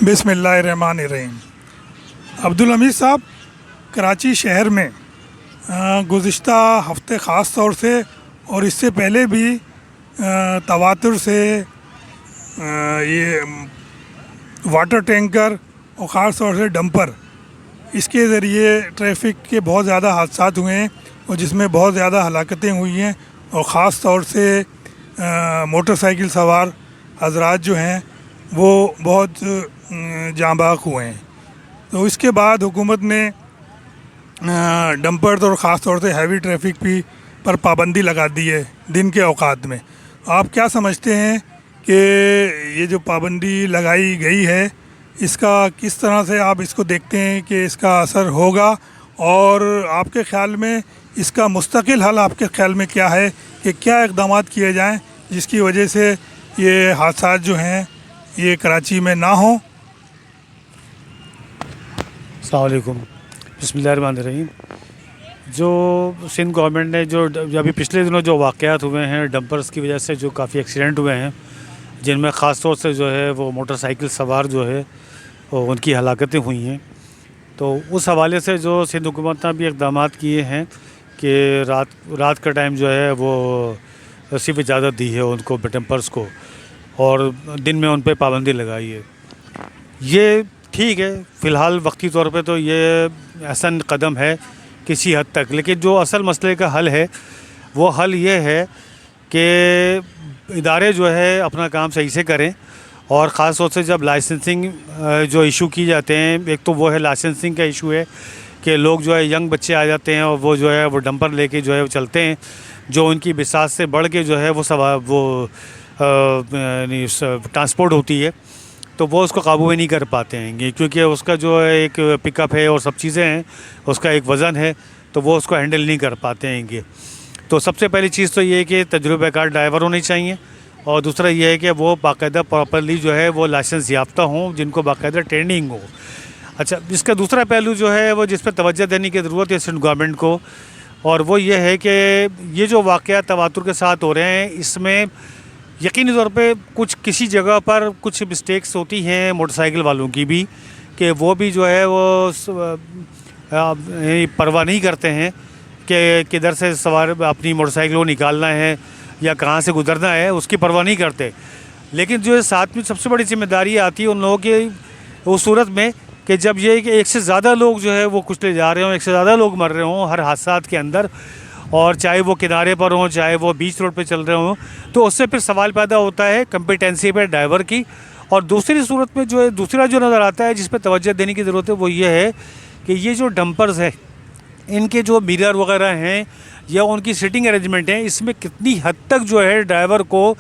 बिस्मिल्लाहिर्रहमानिर्रहीम। अब्दुल हमीद साहब, कराची शहर में गुज़िश्ता हफ़्ते ख़ास तौर से और इससे पहले भी तवातुर से ये वाटर टैंकर और ख़ास तौर से डंपर, इसके ज़रिए ट्रैफिक के बहुत ज़्यादा हादसात हुए हैं और जिसमें बहुत ज़्यादा हलाकतें हुई हैं और ख़ास तौर से मोटरसाइकिल सवार हजरात जो हैं वो बहुत जाँबाक हुए हैं। तो इसके बाद हुकूमत ने डंपर और ख़ास तौर से हैवी ट्रैफिक पर पाबंदी लगा दी है दिन के औकात में। आप क्या समझते हैं कि ये जो पाबंदी लगाई गई है, इसका किस तरह से आप इसको देखते हैं कि इसका असर होगा, और आपके ख़्याल में इसका मुस्तकिल हल आपके ख़्याल में क्या है कि क्या इक़दामात किए जाएं जिसकी वजह से ये हादसात जो हैं ये कराची में ना हों? अस्सलाम वालेकुम। बिस्मिल्लाहिर्रहमानिर्रहीम। जो सिंध गवर्नमेंट ने जो अभी पिछले दिनों जो वाक़यात हुए हैं डंपर्स की वजह से, जो काफ़ी एक्सीडेंट हुए हैं जिनमें ख़ास तौर से जो है वो मोटरसाइकिल सवार जो है वो उनकी हलाकतें हुई हैं, तो उस हवाले से जो सिंध हुकूमत ने भी इक़दामात किए हैं कि रात का टाइम जो है वो सिर्फ इजाज़त दी है उनको डंपर्स को, और दिन में उन पर पाबंदी लगाई है। ये ठीक है, फ़िलहाल वक्ती तौर पे तो ये अहसन कदम है किसी हद तक, लेकिन जो असल मसले का हल है वो हल ये है कि इदारे जो है अपना काम सही से करें, और ख़ास तौर से जब लाइसेंसिंग जो इशू की जाते हैं, एक तो वो है लाइसेंसिंग का इशू है कि लोग जो है यंग बच्चे आ जाते हैं और वो जो है वो डंपर लेके जो है वो चलते हैं, जो उनकी बिसात से बढ़ के जो है वो ट्रांसपोर्ट होती है, तो वो उसको काबू में नहीं कर पाते हैं क्योंकि उसका जो है एक पिकअप है और सब चीज़ें हैं, उसका एक वज़न है, तो वो उसको हैंडल नहीं कर पाते हैं। तो सबसे पहली चीज़ तो ये है कि तजुर्बेकार ड्राइवर होने चाहिए, और दूसरा ये है कि वो बाकायदा प्रॉपरली जो है वो लाइसेंस याफ्ता हों, जिनको बाकायदा ट्रेनिंग हो। अच्छा, इसका दूसरा पहलू जो है वो जिस पर तवज्जो देने की ज़रूरत है सिंध गवर्नमेंट को, और वो ये है कि ये जो वाक़यात तवातुर के साथ हो रहे हैं, इसमें यकीनी तौर पे किसी जगह पर कुछ मिस्टेक्स होती हैं मोटरसाइकिल वालों की भी, कि वो भी जो है वो परवाह नहीं करते हैं कि किधर से सवार अपनी मोटरसाइकिल को निकालना है या कहाँ से गुजरना है, उसकी परवाह नहीं करते। लेकिन जो है साथ में सबसे बड़ी जिम्मेदारी आती है उन लोगों की उस सूरत में कि जब ये कि एक से ज़्यादा लोग जो है वो कुचले जा रहे हों, एक से ज़्यादा लोग मर रहे हों हर हादसात के अंदर, और चाहे वो किनारे पर हों चाहे वो बीच रोड पे चल रहे हों, तो उससे फिर सवाल पैदा होता है कम्पिटेंसी पे ड्राइवर की। और दूसरी सूरत में जो है दूसरा जो नज़र आता है जिस पर तवज्जो देने की ज़रूरत है वो ये है कि ये जो डंपर्स है, इनके जो मिरर वगैरह हैं या उनकी सीटिंग अरेंजमेंट है, इसमें कितनी हद तक जो है ड्राइवर को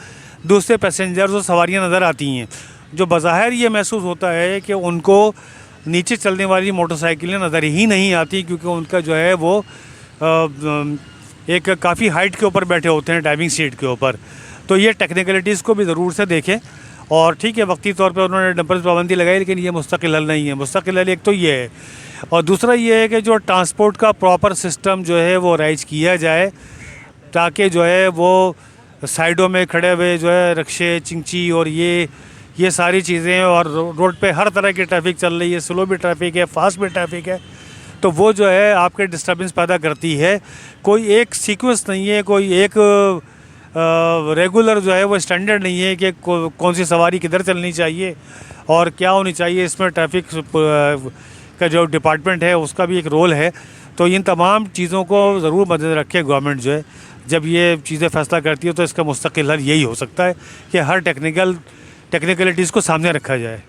दूसरे पैसेंजर्स और सवारियाँ नज़र आती हैं, जो बज़ाहिर ये महसूस होता है कि उनको नीचे चलने वाली मोटरसाइकिलें नज़र ही नहीं आती, क्योंकि उनका जो है वो एक काफ़ी हाइट के ऊपर बैठे होते हैं ड्राइविंग सीट के ऊपर। तो ये टेक्निकलिटीज़ को भी ज़रूर से देखें। और ठीक है, वक्ती तौर पे उन्होंने डंपर पर पाबंदी लगाई, लेकिन ये मुस्तकिल हल नहीं है। मुस्तकिल हल एक तो ये है, और दूसरा ये है कि जो ट्रांसपोर्ट का प्रॉपर सिस्टम जो है वो राइज किया जाए, ताकि जो है वो साइडों में खड़े हुए जो है रिक्शे, चिंची और ये सारी चीज़ें, और रोड पे हर तरह की ट्रैफिक चल रही है, स्लो भी ट्रैफिक है, फास्ट भी ट्रैफिक है, तो वो जो है आपके डिस्टर्बेंस पैदा करती है। कोई एक सीक्वेंस नहीं है, कोई एक रेगुलर जो है वो स्टैंडर्ड नहीं है कि कौन सी सवारी किधर चलनी चाहिए और क्या होनी चाहिए। इसमें ट्रैफिक का जो डिपार्टमेंट है उसका भी एक रोल है। तो इन तमाम चीज़ों को ज़रूर मद्देनज़र रखे गवर्नमेंट जो है, जब ये चीज़ें फ़ैसला करती है, तो इसका मुस्तकिल हल यही हो सकता है कि हर टेक्निकलिटीज़ को सामने रखा जाए।